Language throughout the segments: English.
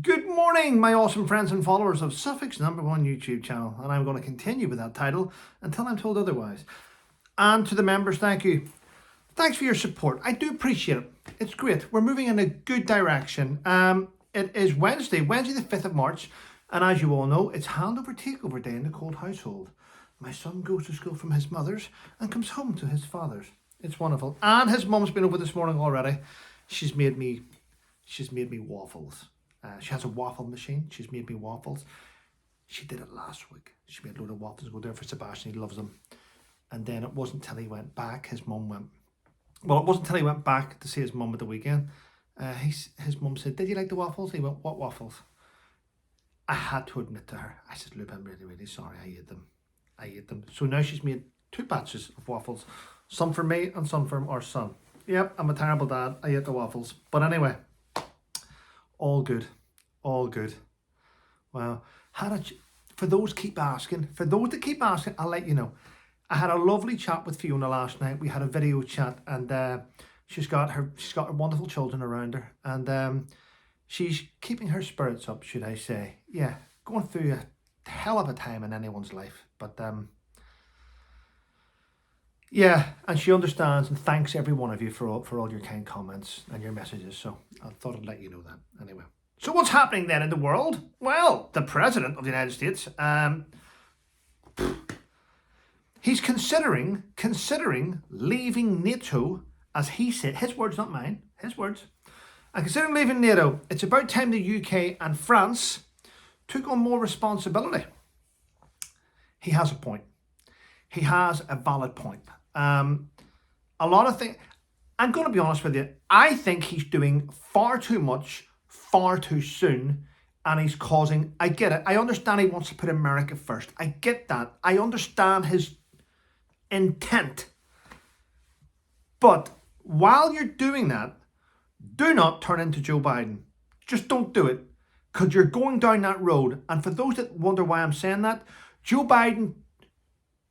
Good morning, my awesome friends and followers of Suffolk's #1 YouTube channel, and I'm going to continue with that title until I'm told otherwise. And to the members, thank you. Thanks for your support. I do appreciate it. It's great. We're moving in a good direction. It is Wednesday the 5th of March, and as you all know, it's handover takeover day in the Cold household. My son goes to school from his mother's and comes home to his father's. It's wonderful. And his mum's been over this morning already. She's made me waffles. She has a waffle machine. She's made me waffles. She did it last week. She made a load of waffles, go there for Sebastian. He loves them. And then it wasn't till he went back, it wasn't till he went back to see his mum at the weekend. His mum said, "Did you like the waffles?" He went, "What waffles?" I had to admit to her. I said, "Look, I'm really, really sorry. I ate them. So now she's made 2 batches of waffles. Some for me and some for our son. Yep, I'm a terrible dad. I ate the waffles. But anyway, all good. Wow. For those that keep asking, I'll let you know. I had a lovely chat with Fiona last night. We had a video chat, and she's got her wonderful children around her, and she's keeping her spirits up, should I say. Yeah, going through a hell of a time in anyone's life, but yeah, and she understands and thanks every one of you for all your kind comments and your messages. So I thought I'd let you know that anyway. So what's happening then in the world? Well, the President of the United States, he's considering leaving NATO, as he said. His words, not mine. His words. And considering leaving NATO, it's about time the UK and France took on more responsibility. He has a point. He has a valid point. A lot of things. I'm going to be honest with you. I think he's doing far too much, far too soon, and he's causing. I get it. I understand he wants to put America first. I get that. I understand his intent. But while you're doing that, do not turn into Joe Biden. Just don't do it, because you're going down that road. And for those that wonder why I'm saying that, Joe Biden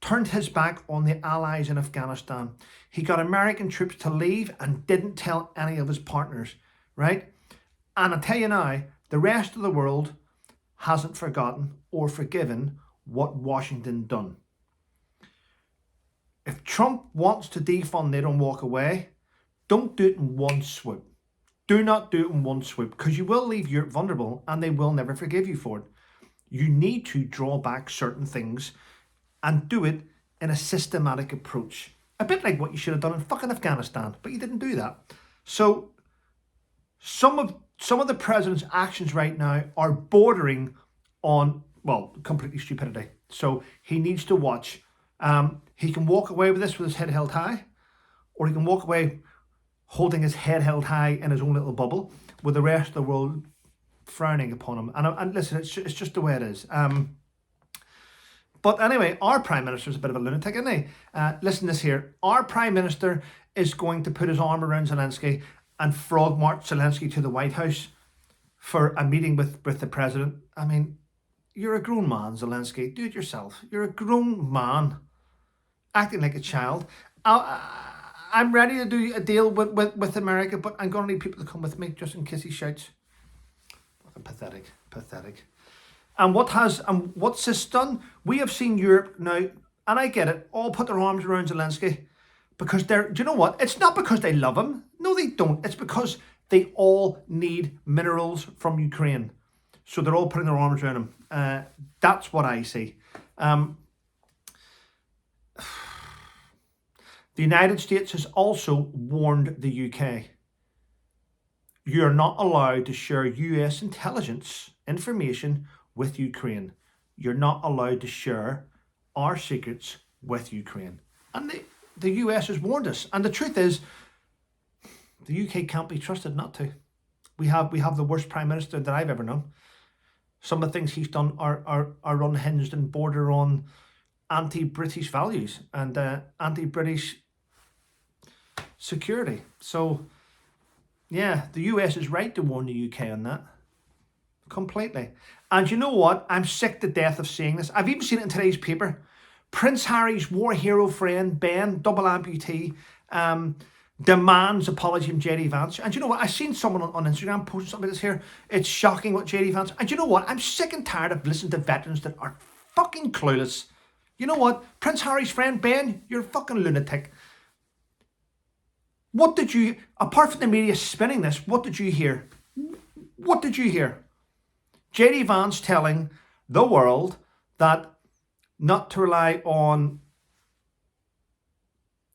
turned his back on the allies in Afghanistan. He got American troops to leave and didn't tell any of his partners, right? And I tell you now, the rest of the world hasn't forgotten or forgiven what Washington done. If Trump wants to defund NATO and walk away, don't do it in one swoop. Do not do it in one swoop, because you will leave Europe vulnerable and they will never forgive you for it. You need to draw back certain things and do it in a systematic approach. A bit like what you should have done in fucking Afghanistan, but you didn't do that. So some of the president's actions right now are bordering on, well, completely stupidity. So he needs to watch. He can walk away with this with his head held high, or he can walk away holding his head held high in his own little bubble with the rest of the world frowning upon him. And listen, it's just the way it is. But anyway, our Prime Minister is a bit of a lunatic, isn't he? Listen to this here. Our Prime Minister is going to put his arm around Zelensky and frog march Zelensky to the White House for a meeting with the President. I mean, you're a grown man, Zelensky. Do it yourself. You're a grown man acting like a child. I'm ready to do a deal with America, but I'm going to need people to come with me just in case he shouts. Fucking pathetic. And what's this done? We have seen Europe now, and I get it, all put their arms around Zelensky because do you know what? It's not because they love him. No, they don't. It's because they all need minerals from Ukraine. So they're all putting their arms around him. That's what I see. The United States has also warned the UK. You're not allowed to share US intelligence information with Ukraine. You're not allowed to share our secrets with Ukraine. And the US has warned us. And the truth is, the UK can't be trusted not to. We have the worst Prime Minister that I've ever known. Some of the things he's done are unhinged and border on anti-British values and anti-British security. So, yeah, the US is right to warn the UK on that. Completely. And you know what? I'm sick to death of seeing this. I've even seen it in today's paper. Prince Harry's war hero friend, Ben, double amputee, demands apology from JD Vance. And you know what? I seen someone on Instagram posting something like this here. It's shocking what JD Vance. And you know what? I'm sick and tired of listening to veterans that are fucking clueless. You know what? Prince Harry's friend Ben, you're a fucking lunatic. What did you, apart from the media spinning this, what did you hear? What did you hear? JD Vance telling the world that not to rely on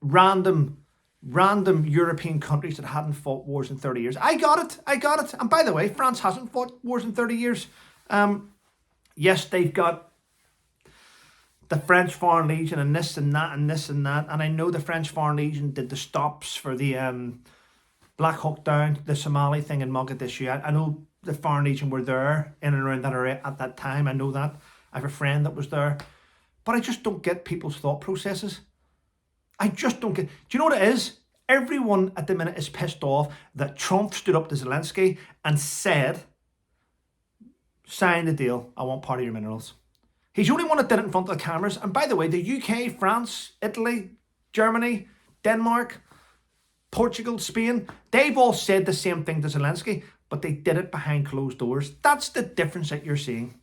random European countries that hadn't fought wars in 30 years. I got it. And by the way, France hasn't fought wars in 30 years. Yes, they've got the French Foreign Legion and this and that and this and that. And I know the French Foreign Legion did the stops for the Black Hawk Down, the Somali thing in Mogadishu. I know the Foreign Legion were there in and around that area at that time. I know that. I have a friend that was there. But I just don't get people's thought processes. I just don't get... Do you know what it is? Everyone at the minute is pissed off that Trump stood up to Zelensky and said, sign the deal, I want part of your minerals. He's the only one that did it in front of the cameras. And by the way, the UK, France, Italy, Germany, Denmark, Portugal, Spain, they've all said the same thing to Zelensky, but they did it behind closed doors. That's the difference that you're seeing.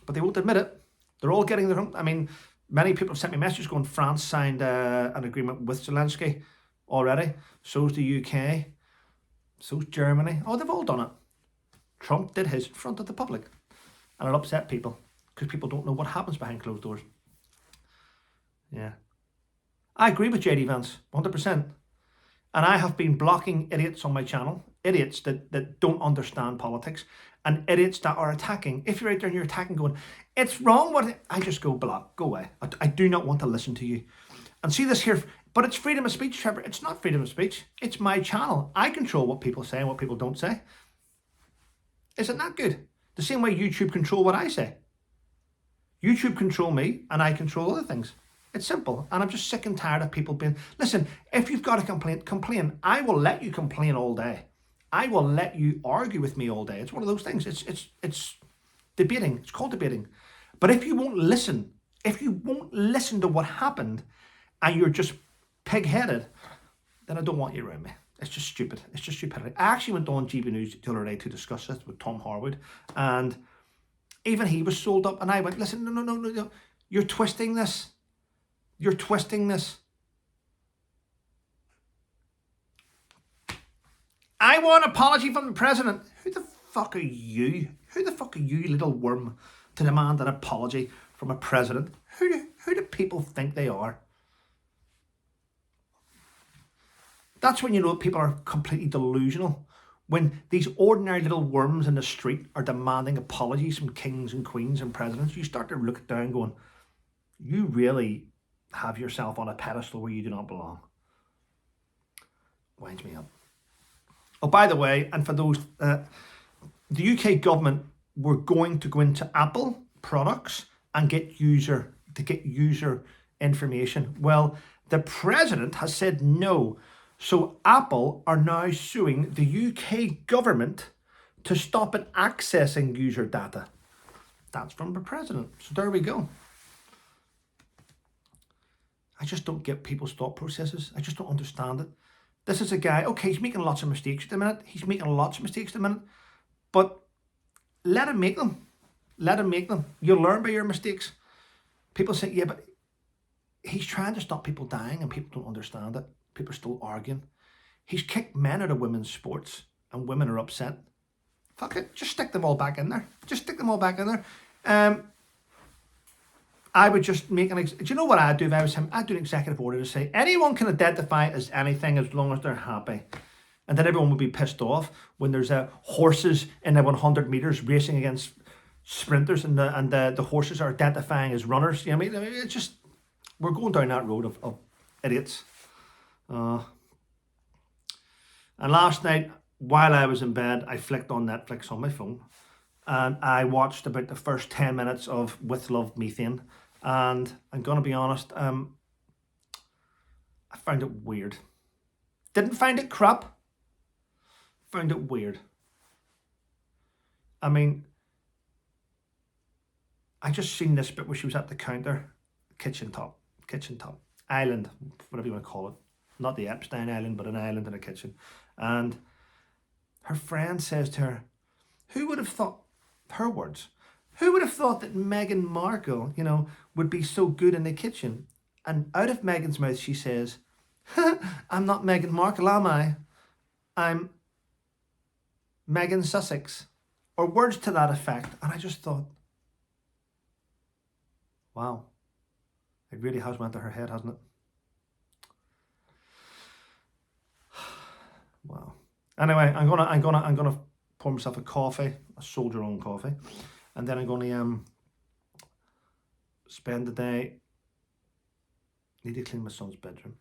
But they won't admit it. They're all getting their own... I mean... Many people have sent me messages going, France signed an agreement with Zelensky already. So's the UK. So's Germany. Oh, they've all done it. Trump did his in front of the public. And it upset people because people don't know what happens behind closed doors. Yeah. I agree with JD Vance, 100%. And I have been blocking idiots on my channel. Idiots that don't understand politics. And idiots that are attacking. If you're out there and you're attacking going, it's wrong what... I just go, block, go away. I do not want to listen to you. And see this here, but it's freedom of speech, Trevor. It's not freedom of speech. It's my channel. I control what people say and what people don't say. Isn't that good? The same way YouTube control what I say. YouTube control me and I control other things. It's simple. And I'm just sick and tired of people being... Listen, if you've got a complaint, complain. I will let you complain all day. I will let you argue with me all day. It's one of those things. It's debating. It's called debating. But if you won't listen to what happened and you're just pig-headed, then I don't want you around me. It's just stupid. It's just stupidity. I actually went on GB News the other day to discuss this with Tom Harwood, and even he was sold up, and I went, listen, no. You're twisting this. You're twisting this. I want an apology from the president. Who the fuck are you? Who the fuck are you, little worm, to demand an apology from a president? Who do people think they are? That's when you know people are completely delusional. When these ordinary little worms in the street are demanding apologies from kings and queens and presidents, you start to look down going, you really have yourself on a pedestal where you do not belong. Winds me up. Oh, by the way, and for those, the UK government were going to go into Apple products and get user information. Well, the president has said no. So Apple are now suing the UK government to stop it accessing user data. That's from the president. So there we go. I just don't get people's thought processes. I just don't understand it. This is a guy, okay, he's making lots of mistakes at the minute. But let him make them. Let him make them. You'll learn by your mistakes. People say, yeah, but he's trying to stop people dying and people don't understand it. People are still arguing. He's kicked men out of women's sports and women are upset. Fuck it, just stick them all back in there. I would just make do you know what I'd do if I was him? I'd do an executive order to say anyone can identify as anything as long as they're happy. And then everyone would be pissed off when there's horses in the 100 meters racing against sprinters and the horses are identifying as runners. You know what I mean? It's just, we're going down that road of idiots. And last night, while I was in bed, I flicked on Netflix on my phone and I watched about the first 10 minutes of With Love Methane. And I'm going to be honest, I found it weird. Didn't find it crap. Found it weird. I mean, I just seen this bit where she was at the counter, kitchen top, island, whatever you want to call it. not the Epstein Island, but an island in a kitchen. And her friend says to her, who would have thought, her words, who would have thought that Meghan Markle, would be so good in the kitchen? And out of Meghan's mouth, she says, I'm not Meghan Markle, am I? I'm Meghan Sussex. Or words to that effect. And I just thought, wow, it really has went to her head, hasn't it? Wow. Anyway, I'm gonna pour myself a coffee, a soldier-on coffee, and then I'm gonna spend the day. Need to clean my son's bedroom,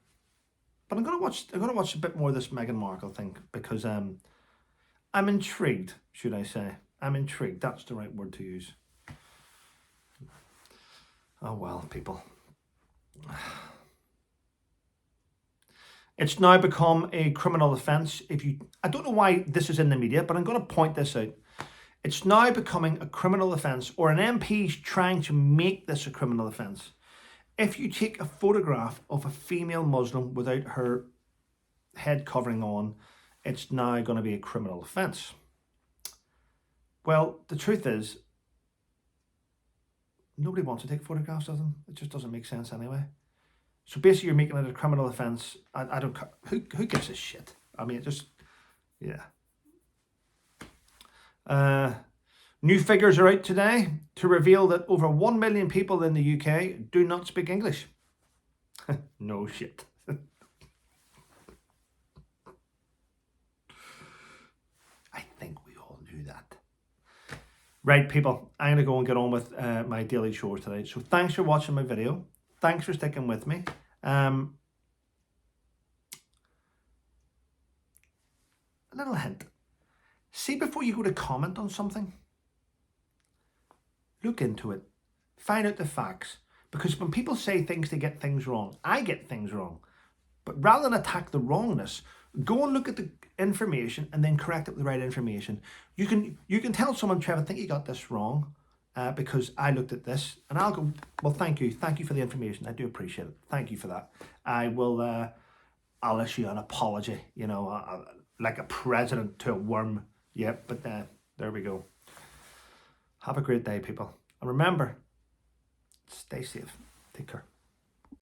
but I'm gonna watch a bit more of this Meghan Markle thing because I'm intrigued. Should I say I'm intrigued? That's the right word to use. Oh well, people. It's now become a criminal offence. I don't know why this is in the media, but I'm going to point this out. It's now becoming a criminal offence, or an MP's trying to make this a criminal offence. If you take a photograph of a female Muslim without her head covering on, it's now going to be a criminal offence. Well, the truth is, nobody wants to take photographs of them. It just doesn't make sense anyway. So basically, you're making it a criminal offence. I don't. Who gives a shit? I mean, it just, yeah. New figures are out today to reveal that over 1 million people in the UK do not speak English. No shit. I think we all knew that. Right, people. I'm gonna go and get on with my daily chores today. So thanks for watching my video. Thanks for sticking with me. A little hint. See, before you go to comment on something, look into it. Find out the facts. Because when people say things, they get things wrong. I get things wrong. But rather than attack the wrongness, go and look at the information and then correct it with the right information. You can tell someone, Trevor, I think you got this wrong. Because I looked at this, and I'll go, well, thank you for the information. I do appreciate it. Thank you for that. I will, I'll issue an apology, like a president to a worm. Yep, but there we go. Have a great day, people. And remember, stay safe. Take care.